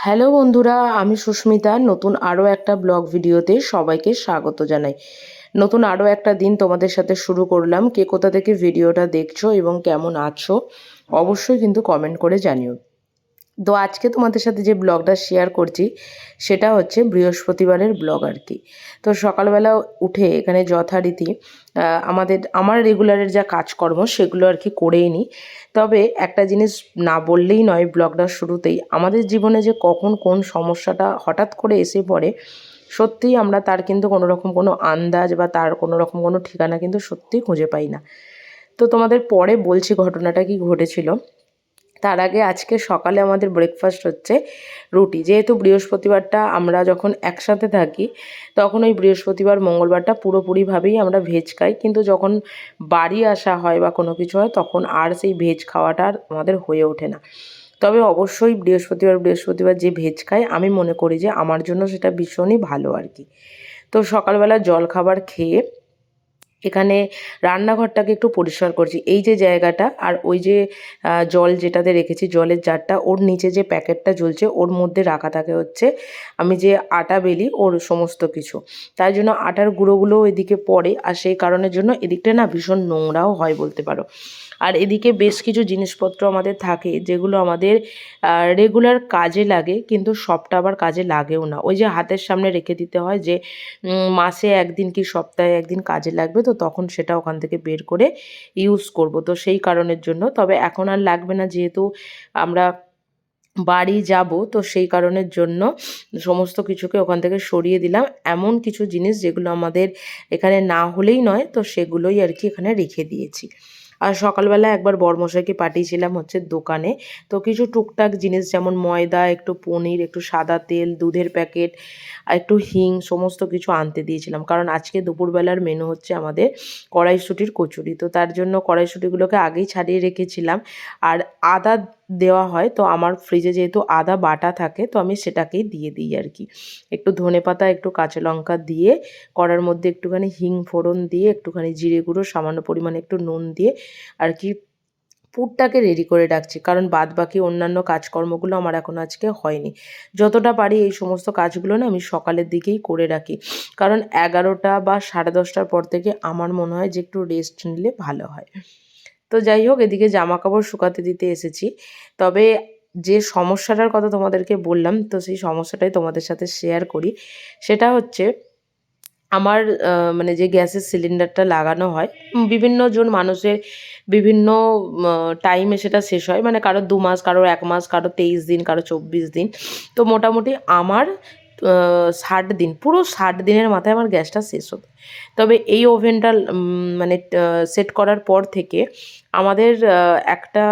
Hello বন্ধুরা, আমি সুস্মিতা। নতুন আরও একটা ব্লগ ভিডিওতে সবাইকে স্বাগত জানাই। নতুন আরও একটা দিন তোমাদের সাথে শুরু করলাম। কে কোথা থেকে ভিডিওটা দেখছো এবং কেমন আছো অবশ্যই কিন্তু কমেন্ট করে জানিও। তো আজকে তোমাদের সাথে যে ব্লগটা শেয়ার করছি সেটা হচ্ছে বৃহস্পতিবারের ব্লগ আর কি। তো সকালবেলা উঠে এখানে যথারীতি আমার রেগুলারের যা কাজকর্ম সেগুলো আর কি করেই নিই। তবে একটা জিনিস না বললেই নয়, ব্লগটার শুরুতেই আমাদের জীবনে যে কখন কোন সমস্যাটা হঠাৎ করে এসে পড়ে, সত্যিই আমরা তার কিন্তু কোনো রকম কোনো আন্দাজ বা তার কোনো রকম কোনো ঠিকানা কিন্তু সত্যিই খুঁজে পাই না। তো তোমাদের পরে বলছি ঘটনাটা কি ঘটেছিল। তার আগে আজকে সকালে আমাদের ব্রেকফাস্ট হচ্ছে রুটি। যেহেতু বৃহস্পতিবারটা আমরা যখন একসাথে থাকি তখন ওই বৃহস্পতিবার মঙ্গলবারটা পুরোপুরিভাবেই আমরা ভেজ খাই, কিন্তু যখন বাড়ি আসা হয় বা কোনো কিছু হয় তখন আর সেই ভেজ খাওয়াটা আর আমাদের হয়ে ওঠে না। তবে অবশ্যই বৃহস্পতিবার যে ভেজ খায় আমি মনে করি যে আমার জন্য সেটা ভীষণই ভালো আর কি। তো সকালবেলা জলখাবার খেয়ে এখানে রান্নাঘরটাকে একটু পরিষ্কার করছি। এই যে জায়গাটা আর ওই যে জল যেটাতে রেখেছি জলের জারটা, ওর নিচে যে প্যাকেটটা ঝুলছে ওর মধ্যে রাখা থাকে হচ্ছে আমি যে আটা বেলি ওর সমস্ত কিছু। তাই জন্য আটার গুঁড়োগুলোও এদিকে পড়ে, আর সেই কারণের জন্য এদিকটা না ভীষণ নোংরাও হয় বলতে পারো। আর এদিকে বেশ কিছু জিনিসপত্র আমাদের থাকে যেগুলো আমাদের রেগুলার কাজে লাগে, কিন্তু সবটা আবার কাজে লাগেও না। ওই যে হাতের সামনে রেখে দিতে হয় যে মাসে একদিন কি সপ্তাহে একদিন কাজে লাগবে, তো তখন সেটা ওখান থেকে বের করে ইউজ করব। তো সেই কারণের জন্য, তবে এখন আর লাগবে না যেহেতু আমরা বাড়ি যাব, তো সেই কারণের জন্য সমস্ত কিছুকে ওখান থেকে সরিয়ে দিলাম। এমন কিছু জিনিস যেগুলো আমাদের এখানে না হলেই নয়, তো সেগুলোই আর কি এখানে রেখে দিয়েছি। আর সকালবেলা একবার বরমশাইকে পাঠিয়েছিলাম হচ্ছে দোকানে। তো কিছু টুকটাক জিনিস যেমন ময়দা, একটু পনির, একটু সাদা তেল, দুধের প্যাকেট আর একটু হিং সমস্ত কিছু আনতে দিয়েছিলাম, কারণ আজকে দুপুরবেলার মেনু হচ্ছে আমাদের কড়াইশুঁটির কচুরি। তো তার জন্য কড়াইশুঁটিগুলোকে আগেই ছাড়িয়ে রেখেছিলাম। আর আদা দেওয়া হয়, তো আমার ফ্রিজে যেহেতু আদা বাটা থাকে তো আমি সেটাকেই দিয়ে দিই আর কি। একটু ধনেপাতা, একটু কাঁচা লঙ্কা দিয়ে কড়ার মধ্যে একটুখানি হিং ফোড়ন দিয়ে একটুখানি জিরে গুঁড়ো, সামান্য পরিমাণে একটু নুন দিয়ে আর কি পুরটাকে রেডি করে রাখছি, কারণ বাদবাকি অন্যান্য কাজকর্মগুলো আমার এখন আজকে হয়নি। যতটা পারি এই সমস্ত কাজগুলো না আমি সকালের দিকেই করে রাখি, কারণ 11টা বা 10:30টার পর থেকে আমার মনে হয় যে একটু রেস্ট নিলে ভালো হয়। তো যাই হোক, এদিকে জামা কাপড় শুকাতে দিতে এসেছি। তবে যে সমস্যাটার কথা তোমাদেরকে বললাম, তো সেই সমস্যাটাই তোমাদের সাথে শেয়ার করি। সেটা হচ্ছে আমার মানে যে গ্যাসের সিলিন্ডারটা লাগানো হয়, বিভিন্ন জন মানুষের বিভিন্ন টাইমে সেটা শেষ হয়। মানে কারো 2 মাস, কারোর 1 মাস, কারো 23 দিন, কারো 24 দিন। তো মোটামুটি আমার 60 দিন, পুরো 60 দিনের মাথায় আমার গ্যাসটা শেষ হবে। তবে এই ওভেনটা মানে সেট করার পর থেকে আমাদের একটা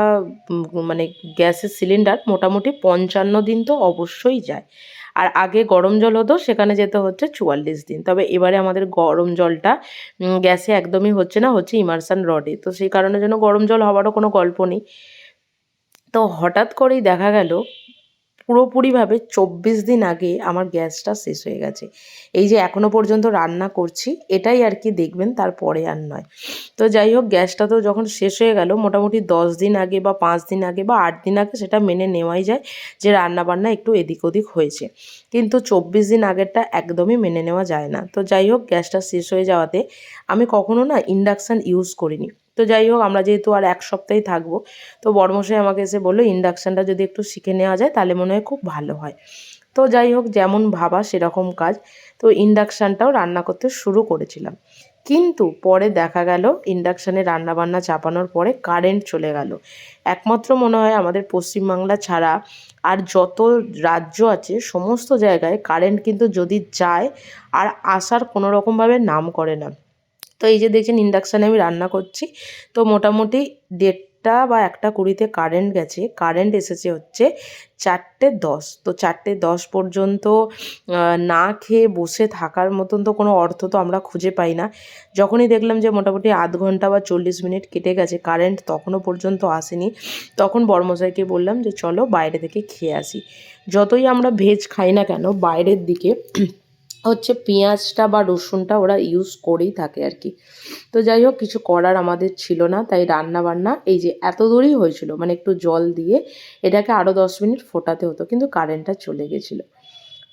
মানে গ্যাসের সিলিন্ডার মোটামুটি 55 দিন তো অবশ্যই যায়। আর আগে গরম জল হতো, সেখানে যেতে হচ্ছে 44 দিন। তবে এবারে আমাদের গরম জলটা গ্যাসে একদমই হচ্ছে না, হচ্ছে ইমারশান রডে। তো সেই কারণের জন্য গরম জল হওয়ারও কোনো গল্প নেই। তো হঠাৎ করেই দেখা গেল পুরোপুরিভাবে 24 দিন আগে আমার গ্যাসটা শেষ হয়ে গেছে। এই যে এখনও পর্যন্ত রান্না করছি এটাই আর কি দেখবেন, তারপরে আর নয়। তো যাই হোক, গ্যাসটা তো যখন শেষ হয়ে গেল, মোটামুটি 10 দিন আগে বা 5 দিন আগে বা 8 দিন আগে সেটা মেনে নেওয়াই যায় যে রান্নাবান্না একটু এদিক ওদিক হয়েছে। কিন্তু 24 দিন আগেরটা একদমই মেনে নেওয়া যায় না। তো যাই হোক, গ্যাসটা শেষ হয়ে যাওয়াতে আমি কখনো না ইন্ডাকশান ইউজ করিনি। তো যাই হোক, আমরা যেহেতু আর 1 সপ্তাহই থাকবো, তো বড়মশাই আমাকে এসে বললো ইন্ডাকশানটা যদি একটু শিখে নেওয়া যায় তাহলে মনে হয় খুব ভালো হয়। তো যাই হোক, যেমন ভাবা সেরকম কাজ। তো ইন্ডাকশানটাও রান্না করতে শুরু করেছিলাম, কিন্তু পরে দেখা গেল ইন্ডাকশানে রান্নাবান্না চাপানোর পরে কারেন্ট চলে গেল। একমাত্র মনে হয় আমাদের পশ্চিমবাংলা ছাড়া আর যত রাজ্য আছে সমস্ত জায়গায় কারেন্ট কিন্তু যদি যায় আর আসার কোনো রকমভাবে নাম করে না। তো এই যে দেখছেন ইন্ডাকশানে আমি রান্না করছি, তো মোটামুটি 1:30 বা 1:20 কারেন্ট গেছে। কারেন্ট এসেছে হচ্ছে 4:10। তো 4:10 পর্যন্ত না খেয়ে বসে থাকার মতন তো কোনো অর্থ তো আমরা খুঁজে পাই না। যখনই দেখলাম যে মোটামুটি আধ ঘন্টা বা 40 মিনিট কেটে গেছে, কারেন্ট তখনও পর্যন্ত আসেনি, তখন বড়মশাইকে বললাম যে চলো বাইরে থেকে খেয়ে আসি। যতই আমরা ভেজ খাই না কেন বাইরের দিকে হচ্ছে পেঁয়াজটা বা রসুনটা ওরা ইউজ করেই থাকে আর কি। তো যাই হোক, কিছু করার আমাদের ছিল না, তাই রান্না বান্না এই যে এত দূরই হয়েছিল, মানে একটু জল দিয়ে এটাকে আরও 10 মিনিট ফোটাতে হতো, কিন্তু কারেন্টটা চলে গেছিলো।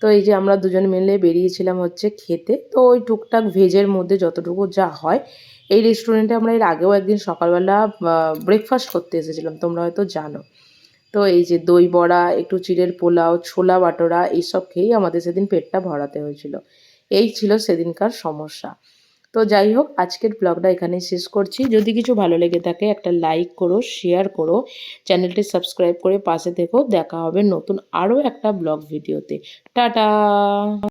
তো এই যে আমরা দুজন মিলে বেরিয়েছিলাম হচ্ছে খেতে। তো ওই টুকটাক ভেজের মধ্যে যতটুকু যা হয়, এই রেস্টুরেন্টে আমরা এর আগেও একদিন সকালবেলা ব্রেকফাস্ট করতে এসেছিলাম, তোমরা হয়তো জানো। তো এই যে দই বড়া, একটু চিড়ের পোলাও, ছোলা বাটোরা এইসব খেয়েই আমাদের সেদিন পেটটা ভরাতে হয়েছিল। এই ছিল সেদিনকার সমস্যা। তো যাই হোক, আজকের ব্লগটা এখানেই শেষ করছি। যদি কিছু ভালো লেগে থাকে একটা লাইক করো, শেয়ার করো, চ্যানেলটি সাবস্ক্রাইব করে পাশে থেকো। দেখা হবে নতুন আরও একটা ব্লগ ভিডিওতে। টাটা।